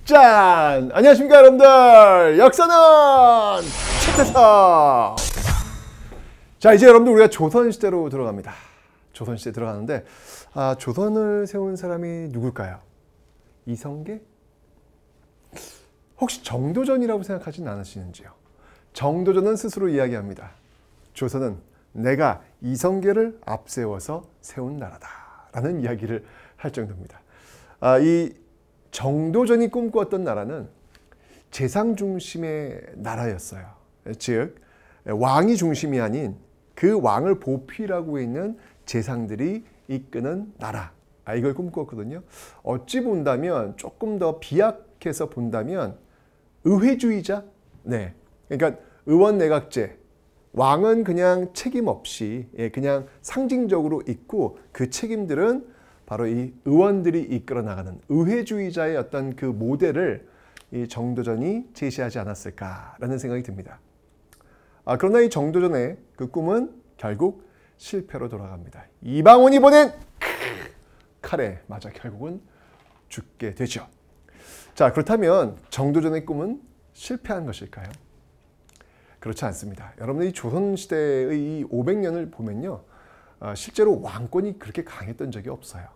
짠! 안녕하십니까 여러분들! 역사는 최태성! 자, 이제 여러분들 우리가 조선시대로 들어갑니다. 조선시대 들어가는데 조선을 세운 사람이 누굴까요? 이성계? 혹시 정도전이라고 생각하진 않으시는지요? 정도전은 스스로 이야기합니다. 조선은 내가 이성계를 앞세워서 세운 나라다 라는 이야기를 할 정도입니다. 이 정도전이 꿈꾸었던 나라는 재상 중심의 나라였어요. 즉 왕이 중심이 아닌 그 왕을 보필하고 있는 재상들이 이끄는 나라, 이걸 꿈꾸었거든요. 어찌 본다면 조금 더 비약해서 본다면 의회주의자? 네, 그러니까 의원내각제, 왕은 그냥 책임 없이 그냥 상징적으로 있고 그 책임들은 바로 이 의원들이 이끌어 나가는 의회주의자의 어떤 그 모델을 이 정도전이 제시하지 않았을까라는 생각이 듭니다. 그러나 이 정도전의 그 꿈은 결국 실패로 돌아갑니다. 이방원이 보낸 칼에 맞아 결국은 죽게 되죠. 자, 그렇다면 정도전의 꿈은 실패한 것일까요? 그렇지 않습니다. 여러분들 이 조선시대의 이 500년을 보면요, 실제로 왕권이 그렇게 강했던 적이 없어요.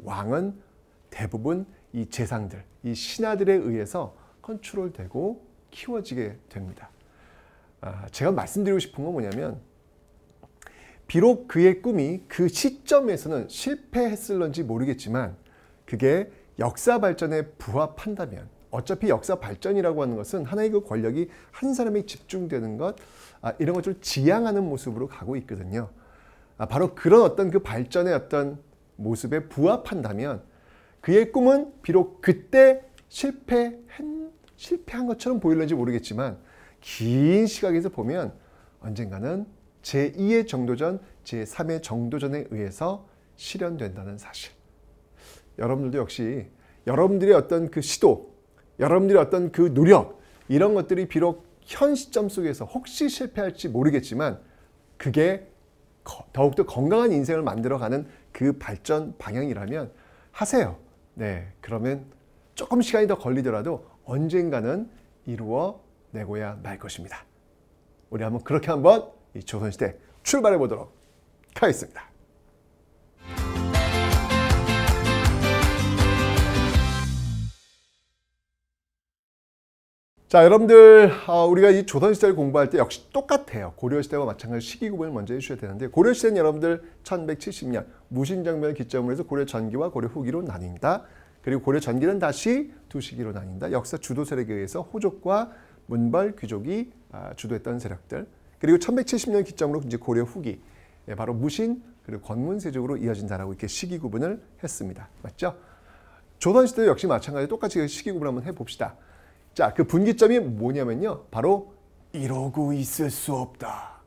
왕은 대부분 이 재상들, 이 신하들에 의해서 컨트롤되고 키워지게 됩니다. 제가 말씀드리고 싶은 건 뭐냐면, 비록 그의 꿈이 그 시점에서는 실패했을런지 모르겠지만 그게 역사 발전에 부합한다면, 어차피 역사 발전이라고 하는 것은 하나의 그 권력이 한 사람에 집중되는 것, 이런 것을 지향하는 모습으로 가고 있거든요. 바로 그런 어떤 그 발전의 어떤 모습에 부합한다면 그의 꿈은 비록 그때 실패한 것처럼 보일는지 모르겠지만 긴 시각에서 보면 언젠가는 제2의 정도전, 제3의 정도전에 의해서 실현된다는 사실. 여러분들도 역시 여러분들의 어떤 그 시도, 여러분들의 어떤 그 노력, 이런 것들이 비록 현 시점 속에서 혹시 실패할지 모르겠지만 그게 더욱더 건강한 인생을 만들어가는 그 발전 방향이라면 하세요. 네, 그러면 조금 시간이 더 걸리더라도 언젠가는 이루어내고야 말 것입니다. 우리 한번 그렇게 한번 이 조선시대 출발해 보도록 하겠습니다. 자, 여러분들 우리가 이 조선시대를 공부할 때 역시 똑같아요. 고려시대와 마찬가지로 시기구분을 먼저 해주셔야 되는데, 고려시대는 여러분들 1170년 무신정변을 기점으로 해서 고려 전기와 고려 후기로 나뉜다. 그리고 고려 전기는 다시 두 시기로 나뉜다. 역사 주도 세력에 의해서 호족과 문벌, 귀족이 주도했던 세력들. 그리고 1170년 기점으로 이제 고려 후기, 바로 무신 그리고 권문세족으로 이어진다라고 이렇게 시기구분을 했습니다. 맞죠? 조선시대도 역시 마찬가지로 똑같이 시기구분 한번 해봅시다. 자, 그 분기점이 뭐냐면요, 바로 이러고 있을 수 없다.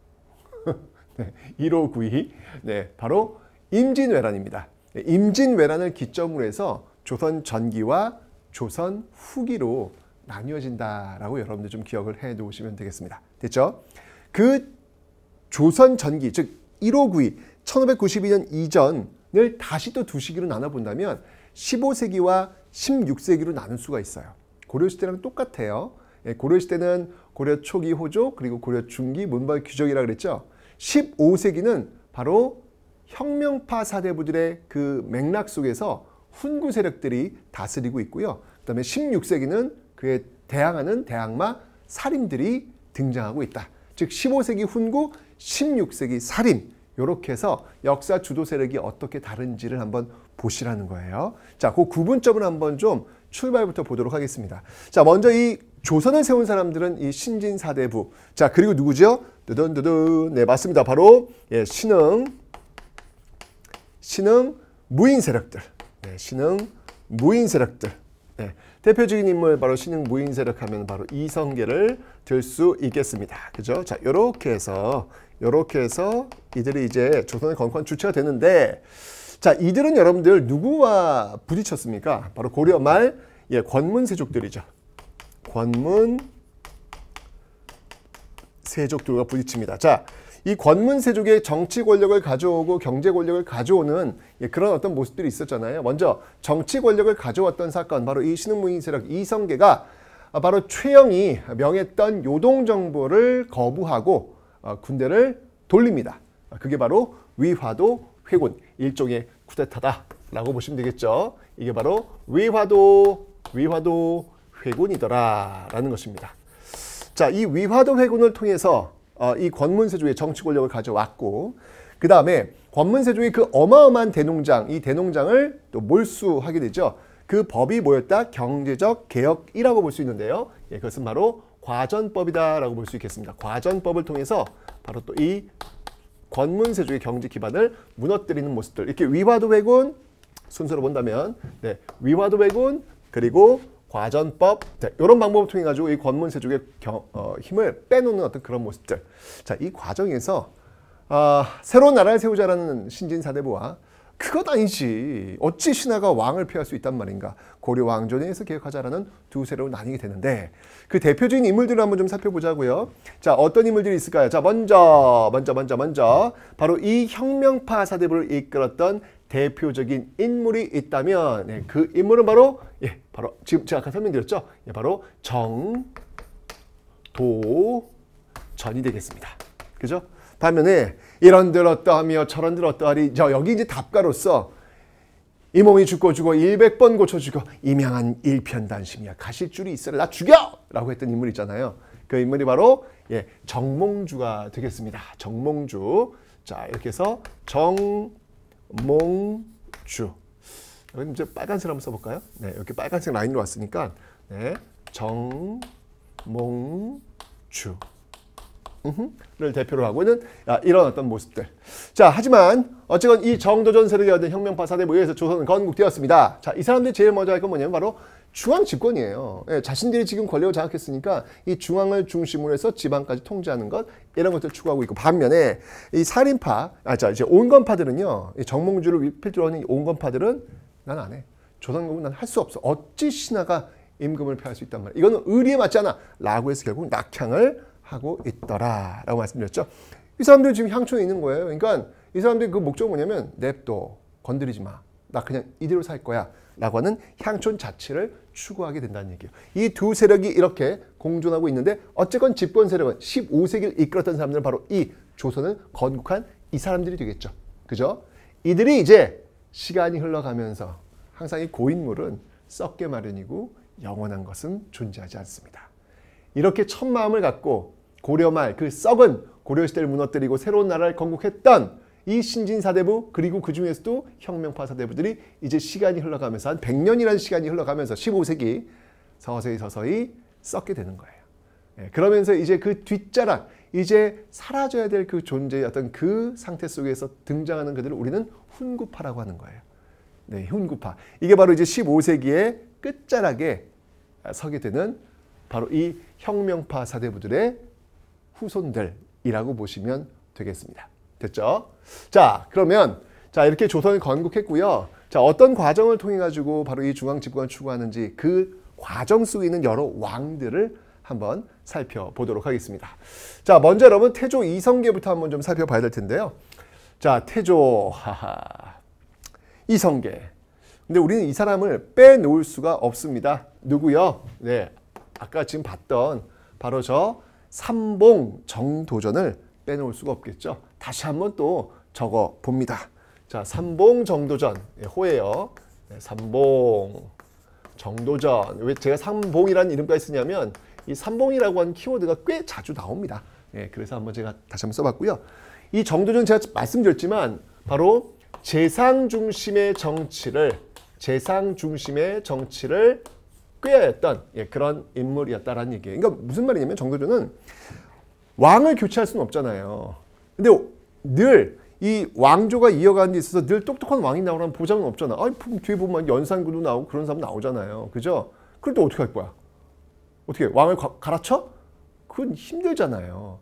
네, 1592. 네, 바로 임진왜란입니다. 임진왜란을 기점으로 해서 조선 전기와 조선 후기로 나뉘어진다라고 여러분들 좀 기억을 해 놓으시면 되겠습니다. 됐죠? 그 조선 전기, 즉 1592, 1592년 이전을 다시 또 두 시기로 나눠본다면 15세기와 16세기로 나눌 수가 있어요. 고려시대랑 똑같아요. 고려시대는 고려 초기 호족, 그리고 고려 중기 문벌 귀족이라고 그랬죠. 15세기는 바로 혁명파 사대부들의 그 맥락 속에서 훈구 세력들이 다스리고 있고요. 그 다음에 16세기는 그에 대항하는 대항마 살인들이 등장하고 있다. 즉 15세기 훈구, 16세기 살인, 이렇게 해서 역사 주도 세력이 어떻게 다른지를 한번 보시라는 거예요. 자, 그 구분점을 한번 좀 출발부터 보도록 하겠습니다. 자, 먼저 이 조선을 세운 사람들은 이 신진사대부. 자, 그리고 누구죠? 두둔두둔. 네, 맞습니다. 바로 신흥 무인 세력들. 네, 신흥 무인 세력들. 네, 대표적인 인물 바로 신흥 무인 세력 하면 바로 이성계를 들 수 있겠습니다. 그죠? 자, 요렇게 해서 이들이 이제 조선의 건권 주체가 되는데, 자, 이들은 여러분들 누구와 부딪혔습니까? 바로 고려 말 권문세족들이죠. 권문세족들과 부딪힙니다. 자, 이 권문세족의 정치 권력을 가져오고 경제 권력을 가져오는 그런 어떤 모습들이 있었잖아요. 먼저 정치 권력을 가져왔던 사건, 바로 이 신흥무인 세력 이성계가 바로 최영이 명했던 요동정보를 거부하고 군대를 돌립니다. 그게 바로 위화도 회군, 일종의 쿠데타다라고 보시면 되겠죠. 이게 바로 위화도 회군이더라 라는 것입니다. 자, 이 위화도 회군을 통해서 이 권문세족의 정치 권력을 가져왔고, 그 다음에 권문세족의 그 어마어마한 대농장, 이 대농장을 또 몰수하게 되죠. 그 법이 뭐였다? 경제적 개혁이라고 볼 수 있는데요. 그것은 바로 과전법이다라고 볼 수 있겠습니다. 과전법을 통해서 바로 또 이 권문세족의 경제 기반을 무너뜨리는 모습들. 이렇게 위화도 회군 순서로 본다면, 위화도 회군 그리고 과전법, 이런 방법을 통해 가지고 이 권문세족의 힘을 빼놓는 어떤 그런 모습들. 자, 이 과정에서 새로운 나라를 세우자라는 신진사대부와 그것 아니지, 어찌 신하가 왕을 피할 수 있단 말인가, 고려 왕조내에서 개혁하자라는 두 세력으로 나뉘게 되는데, 그 대표적인 인물들을 한번 좀 살펴보자고요. 자, 어떤 인물들이 있을까요? 자, 먼저 바로 이 혁명파 사대부를 이끌었던 대표적인 인물이 있다면, 그 인물은 바로 지금 제가 아까 설명드렸죠. 바로 정도전이 되겠습니다. 그죠? 반면에 이런들 어떠하며 저런들 어떠하리, 여기 이제 답가로서 이 몸이 죽고 100번 고쳐주고 이명한 일편단심이야, 가실 줄이 있어라, 나 죽여! 라고 했던 인물 있잖아요. 그 인물이 바로 정몽주가 되겠습니다. 정몽주. 자, 이렇게 해서 정몽주. 여기 이제 빨간색 한번 써볼까요? 네, 이렇게 빨간색 라인으로 왔으니까, 정몽주. 를 대표로 하고 있는 이런 어떤 모습들. 자, 하지만 어쨌건 이 정도전 세력이 얻은 혁명파 사대부에 의해서 조선은 건국되었습니다. 자, 이 사람들이 제일 먼저 할 건 뭐냐면 바로 중앙 집권이에요. 자신들이 지금 권력을 장악했으니까 이 중앙을 중심으로 해서 지방까지 통제하는 것, 이런 것들 추구하고 있고, 반면에 이 살인파, 이제 온건파들은요, 이 정몽주를 필두로 하는 온건파들은 난 안 해. 조선건국 난 할 수 없어. 어찌 신하가 임금을 폐할 수 있단 말이야. 이거는 의리에 맞지 않아. 라고 해서 결국 낙향을 하고 있더라 라고 말씀드렸죠. 이 사람들이 지금 향초에 있는 거예요. 그러니까 이 사람들이 그 목적은 뭐냐면, 냅둬, 건드리지 마, 나 그냥 이대로 살 거야 라고 하는 향촌 자체를 추구하게 된다는 얘기예요. 이 두 세력이 이렇게 공존하고 있는데, 어쨌건 집권 세력은 15세기를 이끌었던 사람들은 바로 이 조선을 건국한 이 사람들이 되겠죠. 그죠? 이들이 이제 시간이 흘러가면서 항상 이 고인물은 썩게 마련이고 영원한 것은 존재하지 않습니다. 이렇게 첫 마음을 갖고 고려 말 그 썩은 고려시대를 무너뜨리고 새로운 나라를 건국했던 이 신진사대부, 그리고 그 중에서도 혁명파 사대부들이 이제 시간이 흘러가면서 한 100년이라는 시간이 흘러가면서 15세기 서서히 썩게 되는 거예요. 그러면서 이제 그 뒷자락, 이제 사라져야 될 그 존재의 어떤 그 상태 속에서 등장하는 그들을 우리는 훈구파라고 하는 거예요. 네, 훈구파. 이게 바로 이제 15세기의 끝자락에 서게 되는 바로 이 혁명파 사대부들의 후손들이라고 보시면 되겠습니다. 됐죠? 자, 그러면 이렇게 조선을 건국했고요. 자, 어떤 과정을 통해 가지고 바로 이 중앙 집권을 추구하는지, 그 과정 속에 있는 여러 왕들을 한번 살펴보도록 하겠습니다. 자, 먼저 여러분 태조 이성계부터 한번 좀 살펴봐야 될 텐데요. 자, 태조 이성계. 근데 우리는 이 사람을 빼놓을 수가 없습니다. 누구요? 네, 아까 지금 봤던 바로 저 삼봉 정도전을 빼놓을 수가 없겠죠. 다시 한번 또 적어 봅니다. 자, 삼봉 정도전, 호예요. 네, 삼봉 정도전. 왜 제가 삼봉이라는 이름까지 쓰냐면, 이 삼봉이라고 하는 키워드가 꽤 자주 나옵니다. 그래서 한번 제가 다시 한번 써봤고요. 이 정도전 제가 말씀드렸지만 바로 재상 중심의 정치를 꾀하였던 그런 인물이었다라는 얘기예요. 그러니까 무슨 말이냐면, 정도전은 왕을 교체할 수는 없잖아요. 근데 늘 이 왕조가 이어가는 데 있어서 늘 똑똑한 왕이 나오라는 보장은 없잖아. 뒤에 보면 연산군도 나오고 그런 사람 나오잖아요. 그죠? 그럴 때 어떻게 할 거야? 어떻게 왕을 갈아쳐? 그건 힘들잖아요.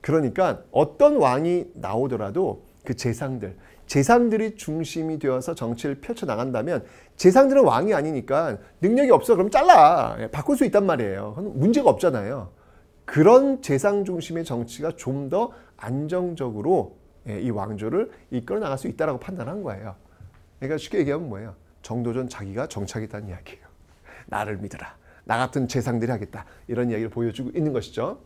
그러니까 어떤 왕이 나오더라도 그 재상들이 중심이 되어서 정치를 펼쳐나간다면, 재상들은 왕이 아니니까 능력이 없어 그럼 잘라, 바꿀 수 있단 말이에요. 문제가 없잖아요. 그런 재상 중심의 정치가 좀 더 안정적으로 이 왕조를 이끌어 나갈 수 있다라고 판단한 거예요. 그러니까 쉽게 얘기하면 뭐예요? 정도전 자기가 정착했다는 이야기예요. 나를 믿으라. 나 같은 재상들이 하겠다. 이런 이야기를 보여주고 있는 것이죠.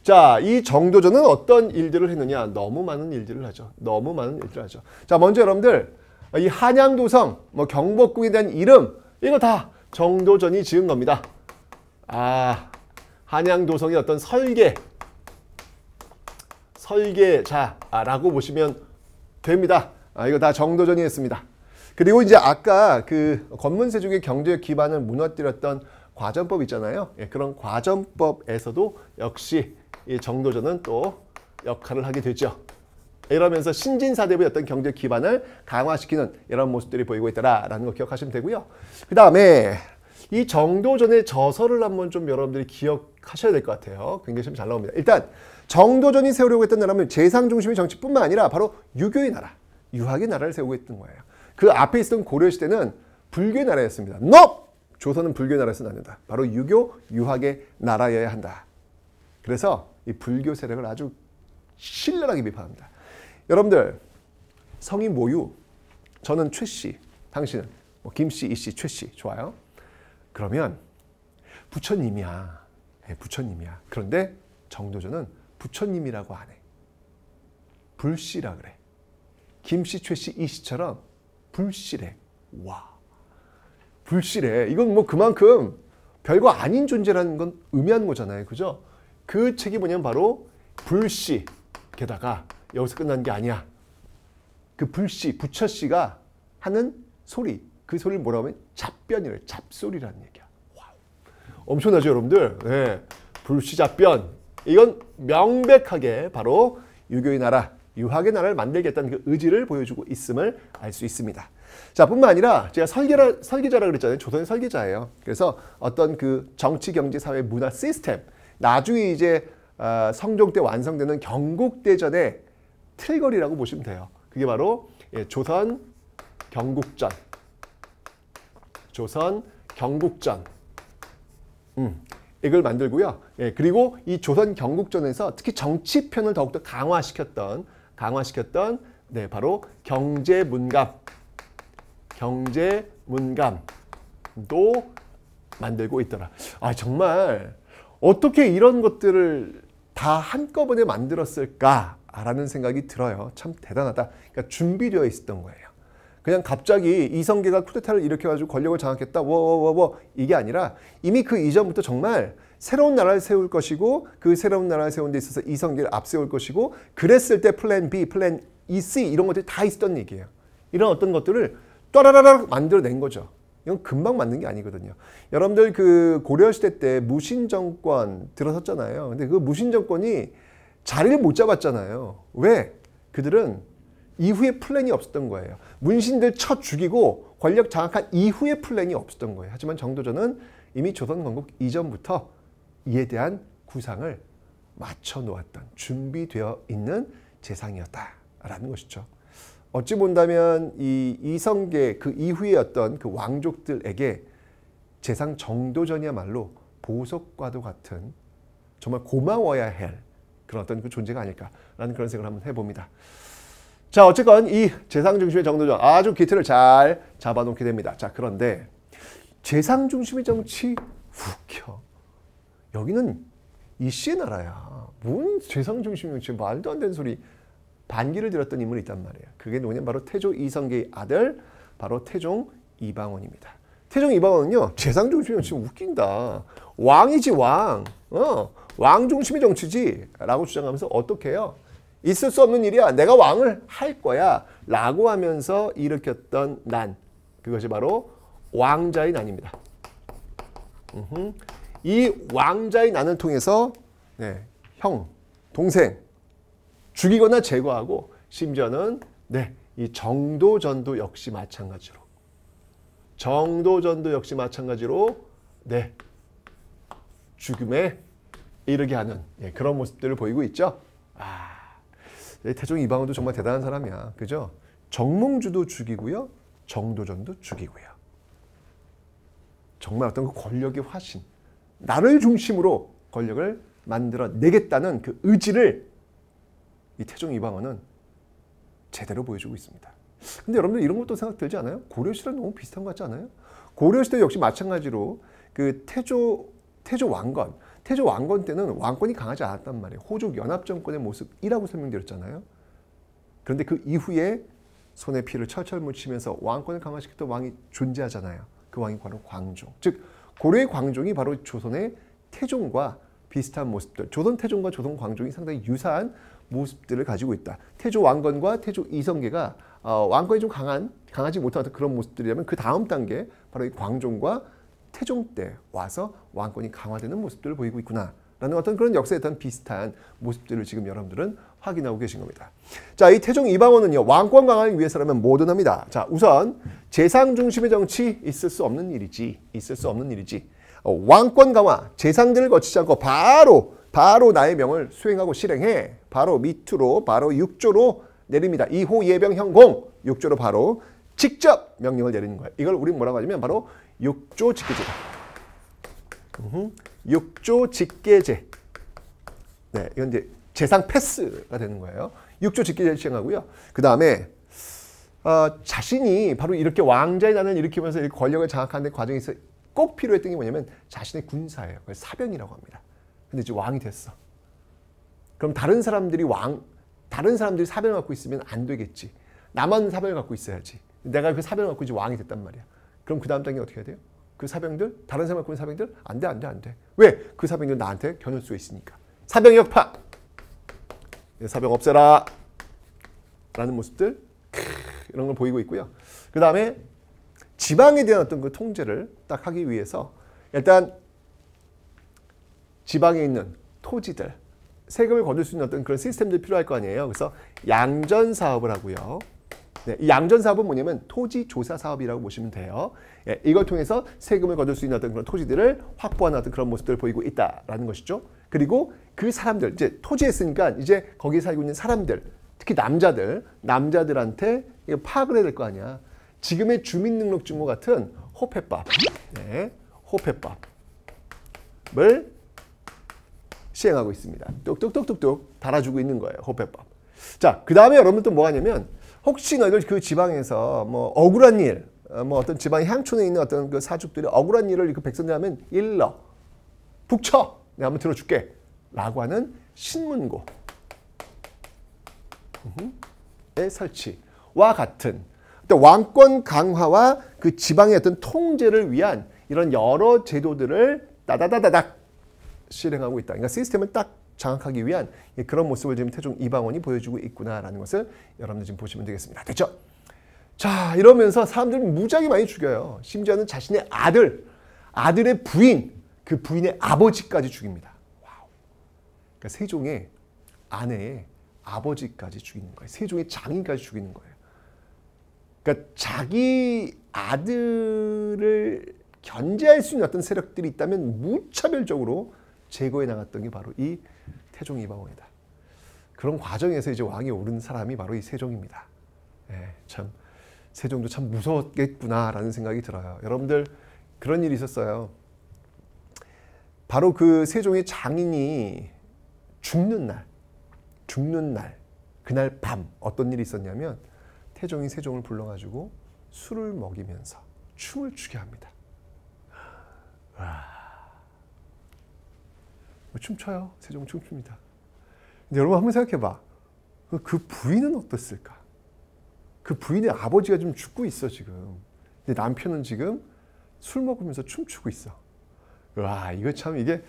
자, 이 정도전은 어떤 일들을 했느냐? 너무 많은 일들을 하죠. 너무 많은 일들을 하죠. 자, 먼저 여러분들 이 한양도성, 뭐 경복궁에 대한 이름 이거 다 정도전이 지은 겁니다. 한양도성의 어떤 설계자라고 보시면 됩니다. 이거 다 정도전이 했습니다. 그리고 이제 아까 그 권문세족의 경제적 기반을 무너뜨렸던 과전법 있잖아요. 그런 과전법에서도 역시 이 정도전은 또 역할을 하게 되죠. 이러면서 신진사대부의 어떤 경제 기반을 강화시키는 이런 모습들이 보이고 있다라는 거 기억하시면 되고요. 그 다음에 이 정도전의 저서를 한번 좀 여러분들이 기억하셔야 될 것 같아요. 굉장히 좀 잘 나옵니다. 일단 정도전이 세우려고 했던 나라는 재상 중심의 정치뿐만 아니라 바로 유교의 나라, 유학의 나라를 세우고 있던 거예요. 그 앞에 있었던 고려시대는 불교의 나라였습니다. No! 조선은 불교의 나라에서는 안 된다. 바로 유교, 유학의 나라여야 한다. 그래서 이 불교 세력을 아주 신랄하게 비판합니다. 여러분들 성이 모유, 저는 최씨, 당신은 뭐 김씨, 이씨, 최씨 좋아요. 그러면 부처님이야. 부처님이야. 그런데 정도전은 부처님이라고 안 해. 불씨라 그래. 김씨, 최씨, 이씨처럼 불씨래. 와. 불씨래. 이건 뭐 그만큼 별거 아닌 존재라는 건 의미하는 거잖아요. 그죠? 그 책이 뭐냐면 바로 불씨. 게다가 여기서 끝난 게 아니야. 그 불씨, 부처씨가 하는 소리. 그 소리를 뭐라고 하면 잡변이래. 잡소리라는 얘기야. 와우. 엄청나죠, 여러분들? 네. 불씨 잡변. 이건 명백하게 바로 유교의 나라, 유학의 나라를 만들겠다는 그 의지를 보여주고 있음을 알 수 있습니다. 자, 뿐만 아니라 제가 설계자라 그랬잖아요. 조선의 설계자예요. 그래서 어떤 그 정치, 경제, 사회, 문화 시스템, 나중에 이제 성종 때 완성되는 경국대전의 틀거리라고 보시면 돼요. 그게 바로 조선 경국전. 조선 경국전. 이걸 만들고요. 그리고 이 조선 경국전에서 특히 정치편을 더욱더 강화시켰던 바로 경제문감도 만들고 있더라. 정말 어떻게 이런 것들을 다 한꺼번에 만들었을까라는 생각이 들어요. 참 대단하다. 그러니까 준비되어 있었던 거예요. 그냥 갑자기 이성계가 쿠데타를 일으켜가지고 권력을 장악했다. 이게 아니라 이미 그 이전부터 정말 새로운 나라를 세울 것이고 그 새로운 나라를 세운 데 있어서 이성계를 앞세울 것이고 그랬을 때 플랜 B, 플랜 EC 이런 것들이 다 있었던 얘기예요. 이런 어떤 것들을 또라라락 만들어낸 거죠. 이건 금방 만든 게 아니거든요. 여러분들 그 고려시대 때 무신정권 들어섰잖아요. 근데 그 무신정권이 자리를 못 잡았잖아요. 왜? 그들은 이후에 플랜이 없었던 거예요. 문신들 쳐 죽이고 권력 장악한 이후에 플랜이 없었던 거예요. 하지만 정도전은 이미 조선 건국 이전부터 이에 대한 구상을 맞춰 놓았던 준비되어 있는 재상이었다라는 것이죠. 어찌 본다면 이 이성계 그 이후의 어떤 그 왕족들에게 재상 정도전이야말로 보석과도 같은 정말 고마워야 할 그런 어떤 그 존재가 아닐까라는 그런 생각을 한번 해봅니다. 자, 어쨌건 이 재상 중심의 정도전 아주 기틀을 잘 잡아놓게 됩니다. 자, 그런데 재상 중심의 정치 웃겨. 여기는 이씨의 나라야. 뭔 재상 중심의 정치 말도 안 되는 소리. 반기를 들었던 인물이 있단 말이에요. 그게 누구냐면 바로 태조 이성계의 아들 바로 태종 이방원입니다. 태종 이방원은요. 재상 중심의 정치 웃긴다. 왕이지 왕. 왕 중심의 정치지 라고 주장하면서 어떻게 해요? 있을 수 없는 일이야. 내가 왕을 할 거야. 라고 하면서 일으켰던 난. 그것이 바로 왕자의 난입니다. 이 왕자의 난을 통해서 형, 동생 죽이거나 제거하고 심지어는 이 정도전도 역시 마찬가지로 죽음에 이르게 하는 그런 모습들을 보이고 있죠. 태종 이방원도 정말 대단한 사람이야. 그죠? 정몽주도 죽이고요. 정도전도 죽이고요. 정말 어떤 그 권력의 화신. 나를 중심으로 권력을 만들어내겠다는 그 의지를 이 태종 이방원은 제대로 보여주고 있습니다. 근데 여러분들 이런 것도 생각 들지 않아요? 고려시대랑 너무 비슷한 것 같지 않아요? 고려시대 역시 마찬가지로 그 태조 왕건 때는 왕권이 강하지 않았단 말이에요. 호족 연합 정권의 모습이라고 설명드렸잖아요. 그런데 그 이후에 손에 피를 철철 묻히면서 왕권을 강화시켰던 왕이 존재하잖아요. 그 왕이 바로 광종. 즉 고려의 광종이 바로 조선의 태종과 비슷한 모습들, 조선 태종과 조선 광종이 상당히 유사한 모습들을 가지고 있다. 태조 왕건과 태조 이성계가 왕권이 좀 강하지 못한 그런 모습들이라면 그 다음 단계 바로 이 광종과 태종 때 와서 왕권이 강화되는 모습들을 보이고 있구나 라는 어떤 그런 역사에 어떤 비슷한 모습들을 지금 여러분들은 확인하고 계신 겁니다. 자, 이 태종 이방원은요, 왕권 강화를 위해서라면 뭐든 합니다. 자, 우선 재상 중심의 정치 있을 수 없는 일이지. 왕권 강화, 재상들을 거치지 않고 바로 나의 명을 수행하고 실행해. 바로 밑으로, 바로 6조로 내립니다. 2호 예병 형공, 6조로 바로 직접 명령을 내리는 거예요. 이걸 우리 뭐라고 하냐면 바로 6조 직계제다. 6조 직계제. 네, 이건 이제 재상 패스가 되는 거예요. 6조 직계제를 시행하고요. 그 다음에 자신이 바로 이렇게 왕자의 난을 일으키면서 권력을 장악하는 과정에서 꼭 필요했던 게 뭐냐면 자신의 군사예요. 그걸 사병이라고 합니다. 근데 이제 왕이 됐어. 그럼 다른 사람들이 사병을 갖고 있으면 안 되겠지. 나만 사병을 갖고 있어야지. 내가 그 사병을 갖고 이제 왕이 됐단 말이야. 그럼 그 다음 단계 어떻게 해야 돼요? 그 사병들, 다른 사람 갖고 있는 사병들 안 돼. 왜? 그 사병들 나한테 겨눌 수 있으니까. 사병 역파. 사병 없애라. 라는 모습들 이런 걸 보이고 있고요. 그 다음에 지방에 대한 어떤 그 통제를 딱 하기 위해서 일단 지방에 있는 토지들, 세금을 거둘 수 있는 어떤 그런 시스템들이 필요할 거 아니에요. 그래서 양전 사업을 하고요. 네, 이 양전 사업은 뭐냐면 토지 조사 사업이라고 보시면 돼요. 예, 이걸 통해서 세금을 거둘 수 있는 어떤 그런 토지들을 확보하는 어떤 그런 모습들을 보이고 있다라는 것이죠. 그리고 그 사람들, 이제 토지에 있으니까 이제 거기에 살고 있는 사람들, 특히 남자들한테 파악을 해야 될 거 아니야. 지금의 주민등록증과 같은 호패법, 네, 호패법을 시행하고 있습니다. 뚝뚝뚝뚝뚝 달아주고 있는 거예요. 호패법. 자, 그 다음에 여러분 또 뭐 하냐면 혹시 너희들 그 지방에서 뭐 억울한 일, 뭐 어떤 지방 향촌에 있는 어떤 그 사족들이 억울한 일을 그 백성들 하면 일러, 북쳐, 내가 한번 들어줄게 라고 하는 신문고의 설치와 같은 왕권 강화와 그 지방의 어떤 통제를 위한 이런 여러 제도들을 따다다다닥 실행하고 있다. 그러니까 시스템을 딱 장악하기 위한 그런 모습을 지금 태종 이방원이 보여주고 있구나라는 것을 여러분들 지금 보시면 되겠습니다. 됐죠? 자, 이러면서 사람들은 무지하게 많이 죽여요. 심지어는 자신의 아들의 부인, 그 부인의 아버지까지 죽입니다. 와우. 그러니까 세종의 아내의 아버지까지 죽이는 거예요. 세종의 장인까지 죽이는 거예요. 그러니까 자기 아들을 견제할 수 있는 어떤 세력들이 있다면 무차별적으로 제거해 나갔던 게 바로 이 태종 이방원이다. 그런 과정에서 이제 왕이 오른 사람이 바로 이 세종입니다. 예, 참 세종도 참 무서웠겠구나라는 생각이 들어요. 여러분들 그런 일이 있었어요. 바로 그 세종의 장인이 죽는 날 그날 밤 어떤 일이 있었냐면 태종이 세종을 불러가지고 술을 먹이면서 춤을 추게 합니다. 와. 춤춰요. 세종은 춤춥니다. 근데 여러분 한번 생각해봐. 그 부인은 어땠을까? 그 부인의 아버지가 좀 죽고 있어 지금. 근데 남편은 지금 술 먹으면서 춤추고 있어. 와, 이거 참 이게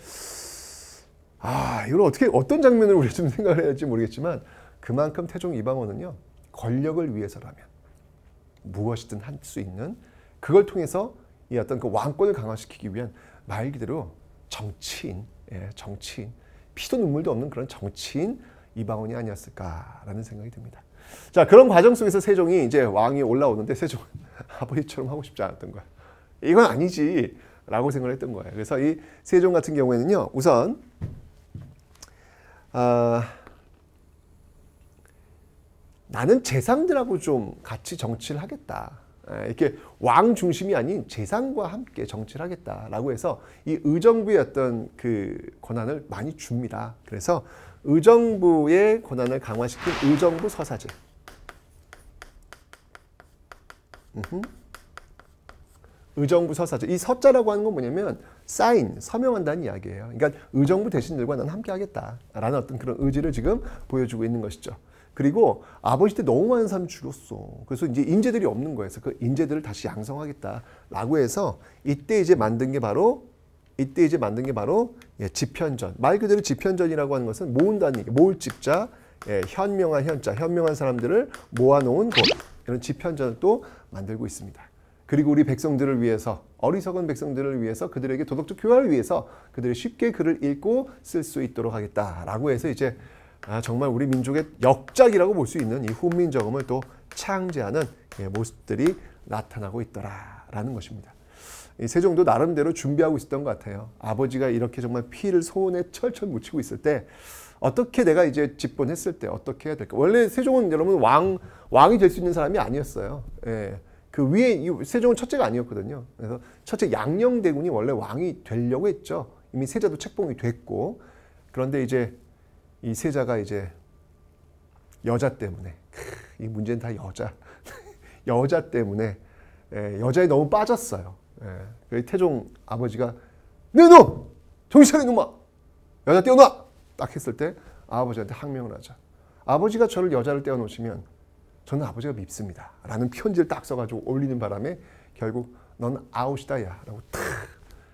이걸 어떤 장면을 우리가 좀 생각을 해야 할지 모르겠지만 그만큼 태종 이방원은요 권력을 위해서라면 무엇이든 할 수 있는 그걸 통해서 이 어떤 그 왕권을 강화시키기 위한 말 그대로 정치인, 피도 눈물도 없는 그런 정치인 이방원이 아니었을까라는 생각이 듭니다. 자, 그런 과정 속에서 세종이 이제 왕이 올라오는데 세종은 아버지처럼 하고 싶지 않았던 거야. 이건 아니지라고 생각을 했던 거예요. 그래서 이 세종 같은 경우에는요, 우선 나는 재상들하고 좀 같이 정치를 하겠다. 이렇게 왕 중심이 아닌 재상과 함께 정치를 하겠다라고 해서 이 의정부의 어떤 그 권한을 많이 줍니다. 그래서 의정부의 권한을 강화시킨 의정부 서사제. 의정부 서사제. 이 서자라고 하는 건 뭐냐면 사인, 서명한다는 이야기예요. 그러니까 의정부 대신들과 난 함께 하겠다라는 어떤 그런 의지를 지금 보여주고 있는 것이죠. 그리고 아버지 때 너무 많은 사람이 죽었어. 그래서 이제 인재들이 없는 거예요. 그래서 그 인재들을 다시 양성하겠다라고 해서 이때 이제 만든 게 바로 집현전. 말 그대로 집현전이라고 하는 것은 모은다는 얘기. 모을 집자, 현명한 현자, 현명한 사람들을 모아놓은 곳. 이런 집현전을 또 만들고 있습니다. 그리고 우리 백성들을 위해서, 어리석은 백성들을 위해서, 그들에게 도덕적 교화를 위해서 그들이 쉽게 글을 읽고 쓸 수 있도록 하겠다라고 해서 이제 정말 우리 민족의 역작이라고 볼 수 있는 이 훈민정음을 또 창제하는 모습들이 나타나고 있더라라는 것입니다. 이 세종도 나름대로 준비하고 있었던 것 같아요. 아버지가 이렇게 정말 피를 소원에 철철 묻히고 있을 때 어떻게 내가 이제 집권했을 때 어떻게 해야 될까? 원래 세종은 여러분 왕이 될 수 있는 사람이 아니었어요. 그 위에 세종은 첫째가 아니었거든요. 그래서 첫째 양녕대군이 원래 왕이 되려고 했죠. 이미 세자도 책봉이 됐고, 그런데 이제 이 세자가 이제 여자 때문에, 이 문제는 다 여자 때문에 여자에 너무 빠졌어요. 태종 아버지가 너너 정신 차려 놈아, 여자 떼어놔 딱 했을 때 아버지한테 항명을 하자. 아버지가 저를 여자를 떼어놓으시면 저는 아버지가 밉습니다 라는 편지를 딱 써가지고 올리는 바람에 결국 넌 아웃이다 야 라고 탁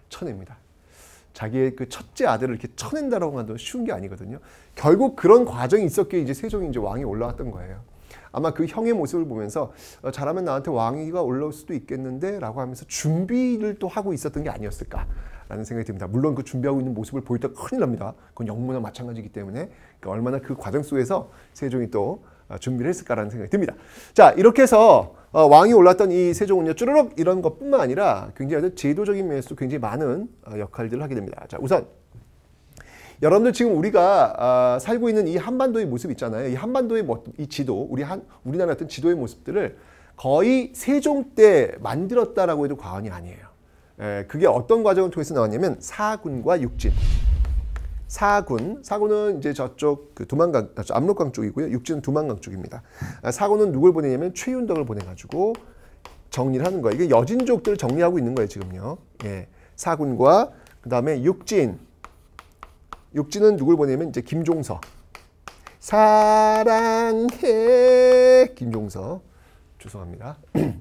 쳐냅니다. 자기의 그 첫째 아들을 이렇게 쳐낸다라고 하는 건 쉬운 게 아니거든요. 결국 그런 과정이 있었기에 이제 세종이 이제 왕이 올라왔던 거예요. 아마 그 형의 모습을 보면서 잘하면 나한테 왕위가 올라올 수도 있겠는데 라고 하면서 준비를 또 하고 있었던 게 아니었을까라는 생각이 듭니다. 물론 그 준비하고 있는 모습을 보일 때 큰일 납니다. 그건 영문화 마찬가지이기 때문에 그러니까 얼마나 그 과정 속에서 세종이 또 준비를 했을까라는 생각이 듭니다. 자, 이렇게 해서 왕이 올랐던 이 세종은요, 쭈르륵 이런 것뿐만 아니라 굉장히 제도적인 면에서도 굉장히 많은 역할들을 하게 됩니다. 자, 우선 여러분들 지금 우리가 살고 있는 이 한반도의 모습 있잖아요. 이 한반도의 이 지도, 우리나라 어떤 지도의 모습들을 거의 세종 때 만들었다라고 해도 과언이 아니에요. 그게 어떤 과정을 통해서 나왔냐면 사군과 육진. 사군은 이제 저쪽 그 압록강 쪽이고요. 육진은 두만강 쪽입니다. 사군은 누굴 보내냐면 최윤덕을 보내가지고 정리를 하는 거예요. 이게 여진족들을 정리하고 있는 거예요, 지금요. 사군과 그 다음에 육진은 누굴 보내냐면 이제 김종서. 사랑해 김종서. 죄송합니다. 네.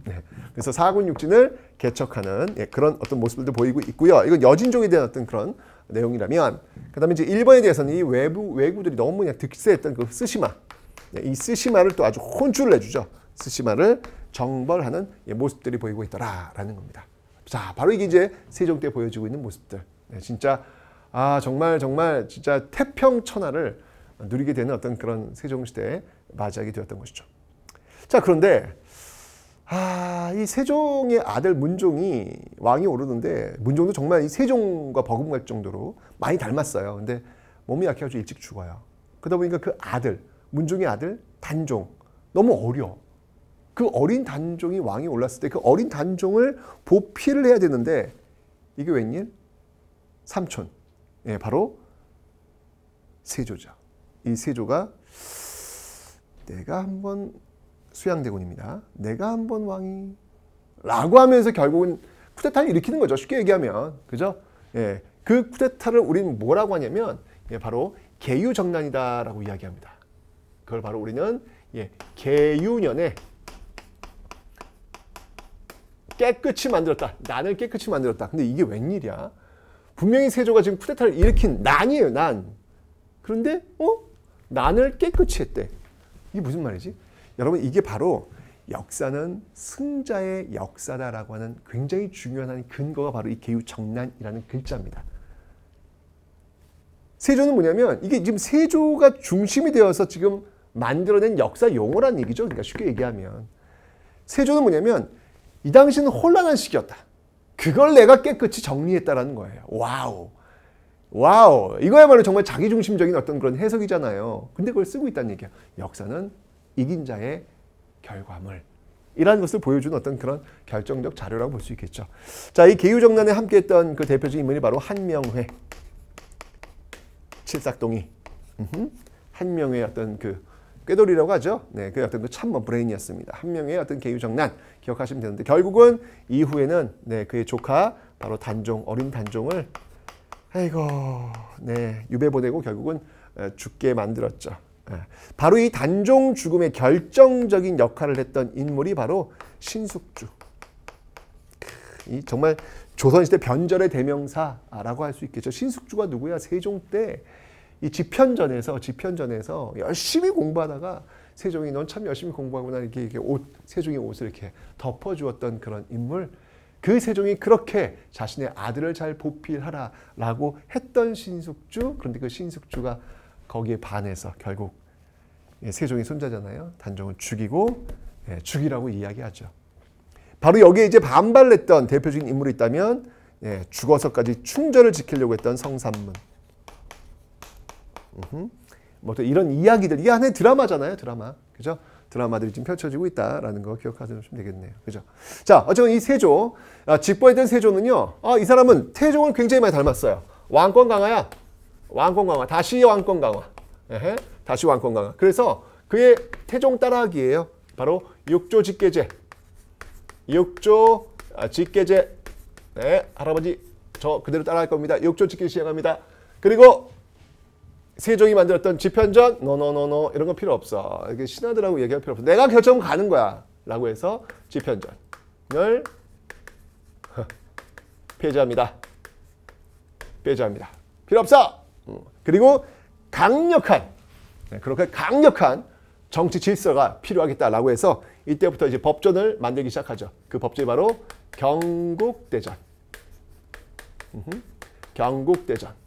그래서 사군 육진을 개척하는 그런 어떤 모습들도 보이고 있고요. 이건 여진족에 대한 어떤 그런 내용이라면, 그 다음에 이제 일본에 대해서는 이 왜구들이 너무 그냥 득세했던 그 스시마, 이 스시마를 또 아주 혼쭐을 내주죠. 스시마를 정벌하는 모습들이 보이고 있더라라는 겁니다. 자, 바로 이게 이제 세종 때 보여지고 있는 모습들. 진짜 정말 진짜 태평천하를 누리게 되는 어떤 그런 세종 시대에 맞이하게 되었던 것이죠. 자, 그런데 이 세종의 아들 문종이 왕이 오르는데, 문종도 정말 이 세종과 버금갈 정도로 많이 닮았어요. 근데 몸이 약해가지고 일찍 죽어요. 그러다 보니까 그 아들, 문종의 아들 단종, 너무 어려. 그 어린 단종이 왕이 올랐을 때 그 어린 단종을 보필을 해야 되는데, 이게 웬일? 삼촌, 바로 세조죠. 이 세조가 내가 한번 수양대군입니다. 내가 한번 왕이 라고 하면서 결국은 쿠데타를 일으키는 거죠. 쉽게 얘기하면. 그죠? 그 쿠데타를 우리는 뭐라고 하냐면 바로 계유정난이다라고 이야기합니다. 그걸 바로 우리는 계유년에 깨끗이 만들었다. 난을 깨끗이 만들었다. 근데 이게 웬일이야? 분명히 세조가 지금 쿠데타를 일으킨 난이에요. 난. 그런데 난을 깨끗이 했대. 이게 무슨 말이지? 여러분, 이게 바로 역사는 승자의 역사다라고 하는 굉장히 중요한 근거가 바로 이 계유정난이라는 글자입니다. 세조는 뭐냐면 이게 지금 세조가 중심이 되어서 지금 만들어낸 역사 용어란 얘기죠. 그러니까 쉽게 얘기하면 세조는 뭐냐면 이 당시는 혼란한 시기였다. 그걸 내가 깨끗이 정리했다라는 거예요. 와우. 이거야말로 정말 자기중심적인 어떤 그런 해석이잖아요. 근데 그걸 쓰고 있다는 얘기야. 역사는 이긴 자의 결과물. 이라는 것을 보여주는 어떤 그런 결정적 자료라고 볼 수 있겠죠. 자, 이 계유정난에 함께했던 그 대표적인 인물이 바로 한명회, 칠삭동이, 한명회의 어떤 그 꾀돌이라고 하죠. 네, 그 어떤 그 참모 브레인이었습니다. 한명회의 어떤 계유정난 기억하시면 되는데 결국은 이후에는 네, 그의 조카 바로 단종, 어린 단종을 아이고, 네, 유배 보내고 결국은 죽게 만들었죠. 바로 이 단종 죽음의 결정적인 역할을 했던 인물이 바로 신숙주. 이 정말 조선시대 변절의 대명사라고 할 수 있겠죠. 신숙주가 누구야? 세종 때 이 집현전에서 열심히 공부하다가 세종이 넌 참 열심히 공부하구나 이렇게 세종의 옷을 이렇게 덮어주었던 그런 인물. 그 세종이 그렇게 자신의 아들을 잘 보필하라라고 했던 신숙주. 그런데 그 신숙주가 거기에 반해서 결국 세종의 손자잖아요. 단종을 죽이고 죽이라고 이야기하죠. 바로 여기에 이제 반발을 했던 대표적인 인물이 있다면 죽어서까지 충절을 지키려고 했던 성삼문. 뭐 또 이런 이야기들, 이게 하나의 드라마잖아요. 드라마. 그죠? 드라마들이 지금 펼쳐지고 있다라는 거 기억하시면 되겠네요. 그죠? 자, 어쨌든 이 세조, 직보했던 세조는요, 이 사람은 태종을 굉장히 많이 닮았어요. 왕권 강화야. 왕권 강화. 다시 왕권 강화. 다시 왕권 강화. 그래서 그의 태종 따라하기예요. 바로 육조 직계제. 육조 직계제. 네, 할아버지 저 그대로 따라할 겁니다. 육조 직계 시행합니다. 그리고 세종이 만들었던 집현전, 노노노노 이런 거 필요 없어. 이게 신하들하고 얘기할 필요 없어. 내가 결정 가는 거야. 라고 해서 집현전을 폐지합니다. 폐지합니다. 필요 없어. 그리고 그렇게 강력한 정치 질서가 필요하겠다라고 해서 이때부터 이제 법전을 만들기 시작하죠. 그 법전이 바로 경국대전. 경국대전.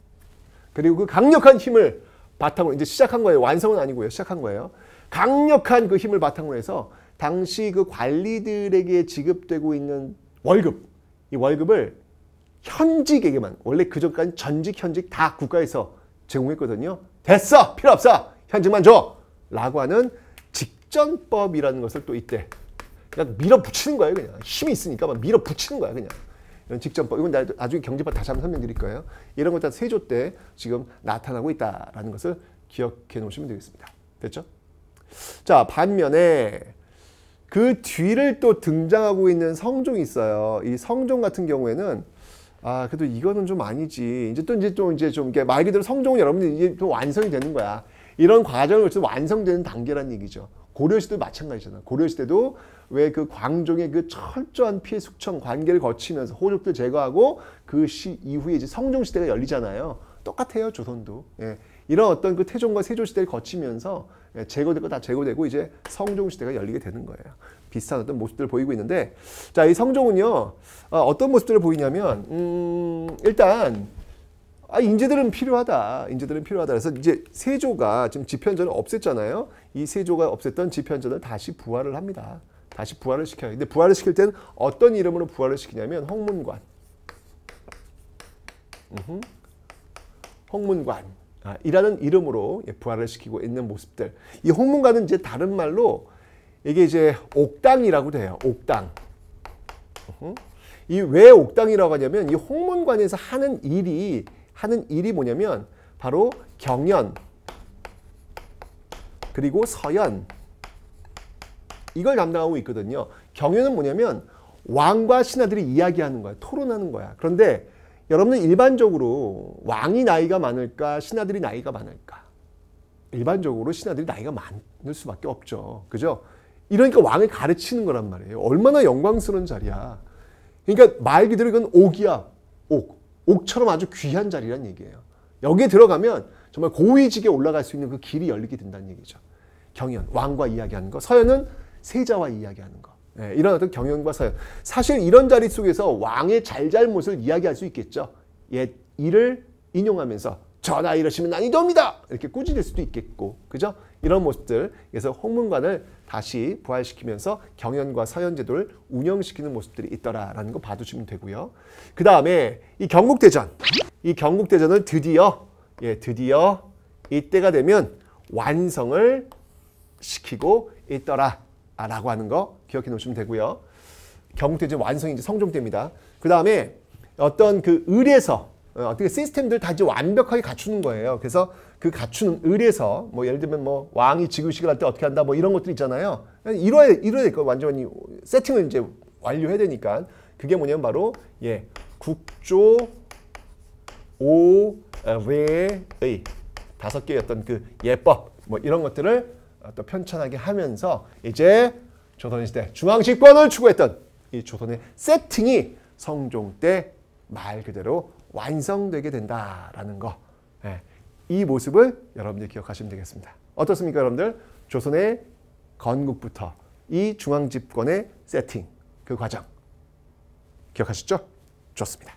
그리고 그 강력한 힘을 바탕으로 이제 시작한 거예요. 완성은 아니고요. 시작한 거예요. 강력한 그 힘을 바탕으로 해서 당시 그 관리들에게 지급되고 있는 월급, 이 월급을 현직에게만, 원래 그전까지 전직, 현직 다 국가에서 제공했거든요. 됐어! 필요 없어! 현직만 줘! 라고 하는 직전법이라는 것을 또 이때 그냥 밀어붙이는 거예요. 그냥 힘이 있으니까 막 밀어붙이는 거야. 그냥. 이런 직전법, 이건 나중에 경제법 다시 한번 설명드릴 거예요. 이런 것 다 세조 때 지금 나타나고 있다라는 것을 기억해 놓으시면 되겠습니다. 됐죠? 자, 반면에 그 뒤를 또 등장하고 있는 성종이 있어요. 이 성종 같은 경우에는 그래도 이거는 좀 아니지. 이제 좀 이게 말 그대로 성종은 여러분들 이제 또 완성이 되는 거야. 이런 과정을 거쳐서 완성되는 단계라는 얘기죠. 고려시대도 마찬가지잖아. 고려시대도 왜 그 광종의 그 철저한 피해 숙청 관계를 거치면서 호족들 제거하고 그 시 이후에 이제 성종 시대가 열리잖아요. 똑같아요, 조선도. 이런 어떤 그 태종과 세조 시대를 거치면서 제거되고 다 제거되고 이제 성종 시대가 열리게 되는 거예요. 비슷한 어떤 모습들을 보이고 있는데, 자, 이 성종은요, 어떤 모습들을 보이냐면, 일단, 인재들은 필요하다. 인재들은 필요하다. 그래서 이제 세조가 지금 집현전을 없앴잖아요. 이 세조가 없앴던 집현전을 다시 부활을 합니다. 다시 부활을 시켜요. 근데 부활을 시킬 때는 어떤 이름으로 부활을 시키냐면 홍문관. 홍문관. 이라는 이름으로 부활을 시키고 있는 모습들. 이 홍문관은 이제 다른 말로 이게 이제 옥당이라고 돼요. 옥당. 이 왜 옥당이라고 하냐면 이 홍문관에서 하는 일이 뭐냐면 바로 경연 그리고 서연 이걸 담당하고 있거든요. 경연은 뭐냐면 왕과 신하들이 이야기하는 거야. 토론하는 거야. 그런데 여러분은 일반적으로 왕이 나이가 많을까? 신하들이 나이가 많을까? 일반적으로 신하들이 나이가 많을 수밖에 없죠. 그죠? 이러니까 왕을 가르치는 거란 말이에요. 얼마나 영광스러운 자리야. 그러니까 말 그대로 이건 옥이야. 옥. 옥처럼 아주 귀한 자리란 얘기예요. 여기에 들어가면 정말 고위직에 올라갈 수 있는 그 길이 열리게 된다는 얘기죠. 경연, 왕과 이야기하는 거. 서연은 세자와 이야기하는 거. 이런 어떤 경연과 서연. 사실 이런 자리 속에서 왕의 잘잘못을 이야기할 수 있겠죠. 옛 일을 인용하면서 전하 이러시면 난이 됩니다. 이렇게 꾸짖을 수도 있겠고. 그죠? 이런 모습들. 그래서 홍문관을 다시 부활시키면서 경연과 서연 제도를 운영시키는 모습들이 있더라라는 거 봐두시면 되고요. 그 다음에 이 경국대전. 이 경국대전을 드디어 이때가 되면 완성을 시키고 있더라. 라고 하는 거 기억해 놓으시면 되고요. 경태 이제 완성이 이제 성종대입니다. 그 다음에 어떤 그 을에서 어떻게 시스템들 다 이제 완벽하게 갖추는 거예요. 그래서 그 갖추는 을에서 뭐 예를 들면 뭐 왕이 즉위식을 할 때 어떻게 한다 뭐 이런 것들 있잖아요. 이뤄야 될 거 완전히 세팅을 이제 완료해야 되니까 그게 뭐냐면 바로 국조 오외의 5개의 어떤 그 예법 뭐 이런 것들을 또 편찬하게 하면서 이제 조선시대 중앙집권을 추구했던 이 조선의 세팅이 성종 때 말 그대로 완성되게 된다라는 거. 이 모습을 여러분들이 기억하시면 되겠습니다. 어떻습니까, 여러분들? 조선의 건국부터 이 중앙집권의 세팅, 그 과정 기억하셨죠? 좋습니다.